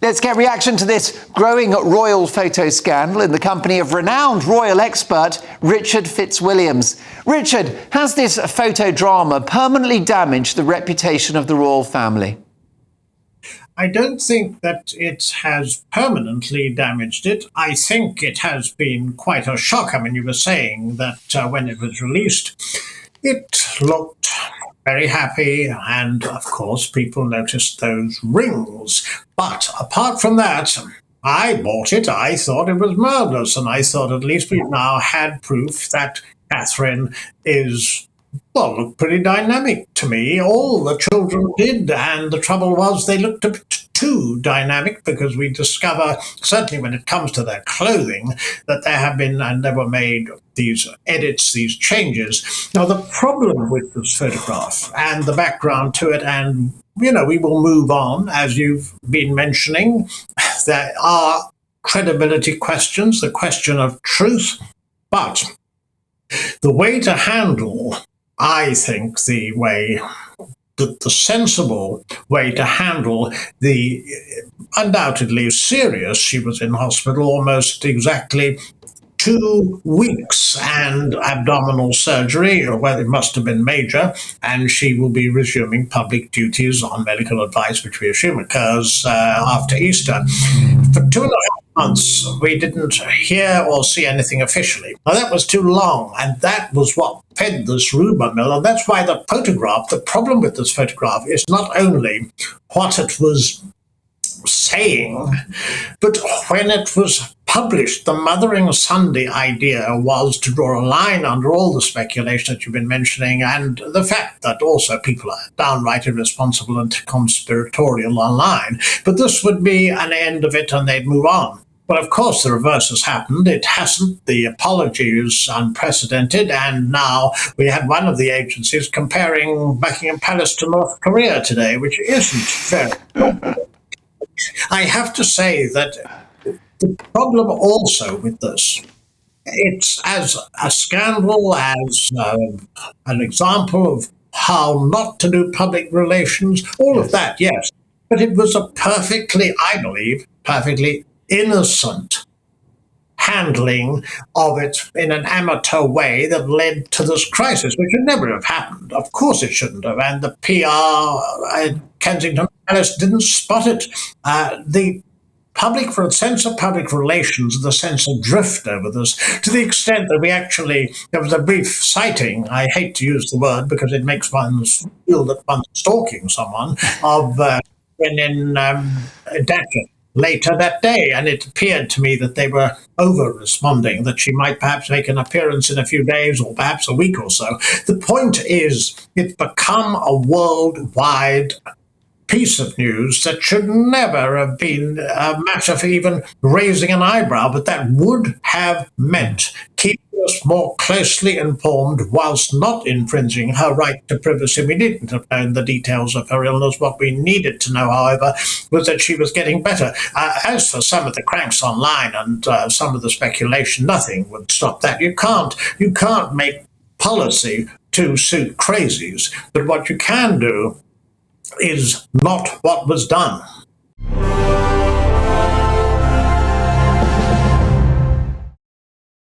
Let's get reaction to this growing royal photo scandal in the company of renowned royal expert Richard Fitzwilliams. Richard, has this photo drama permanently damaged the reputation of the royal family? I don't think that it has permanently damaged it. I think it has been quite a shock. I mean, you were saying that when it was released, it looked very happy, and of course people noticed those rings. But apart from that, I bought it. I thought it was marvellous, and I thought at least we now had proof that Catherine is, well, looked pretty dynamic to me. All the children did, and the trouble was they looked a bit too dynamic, because we discover, certainly when it comes to their clothing, that there have been, and they were made, these edits, these changes. Now, the problem with this photograph and the background to it, and, you know, we will move on, as you've been mentioning, there are credibility questions, the question of truth, but the way to handle, I think, the sensible way to handle the undoubtedly serious, she was in hospital almost exactly 2 weeks and abdominal surgery, or well, it must have been major, and she will be resuming public duties on medical advice, which we assume occurs after Easter. For 2.5 months, we didn't hear or see anything officially. Now, that was too long, and that was what fed this rumour mill, and that's why the problem with this photograph is not only what it was saying, but when it was published, the Mothering Sunday idea was to draw a line under all the speculation that you've been mentioning, and the fact that also people are downright irresponsible and conspiratorial online. But this would be an end of it, and they'd move on. But of course, the reverse has happened. It hasn't. The apology is unprecedented, and now we had one of the agencies comparing Buckingham Palace to North Korea today, which isn't very. I have to say that the problem also with this, it's as a scandal, as an example of how not to do public relations, all of that, yes. But it was a I believe, perfectly innocent handling of it in an amateur way that led to this crisis, which would never have happened. Of course it shouldn't have. And the PR at Kensington Palace didn't spot it. The sense of public relations, the sense of drift over this, to the extent that there was a brief sighting, I hate to use the word because it makes one feel that one's stalking someone, of when in Dhaka later that day, and it appeared to me that they were over-responding, that she might perhaps make an appearance in a few days or perhaps a week or so. The point is, it's become a worldwide piece of news that should never have been a matter for even raising an eyebrow, but that would have meant keeping us more closely informed whilst not infringing her right to privacy. We didn't have known the details of her illness. What we needed to know, however, was that she was getting better. As for some of the cranks online and some of the speculation, nothing would stop that. You can't make policy to suit crazies, but what you can do is not what was done.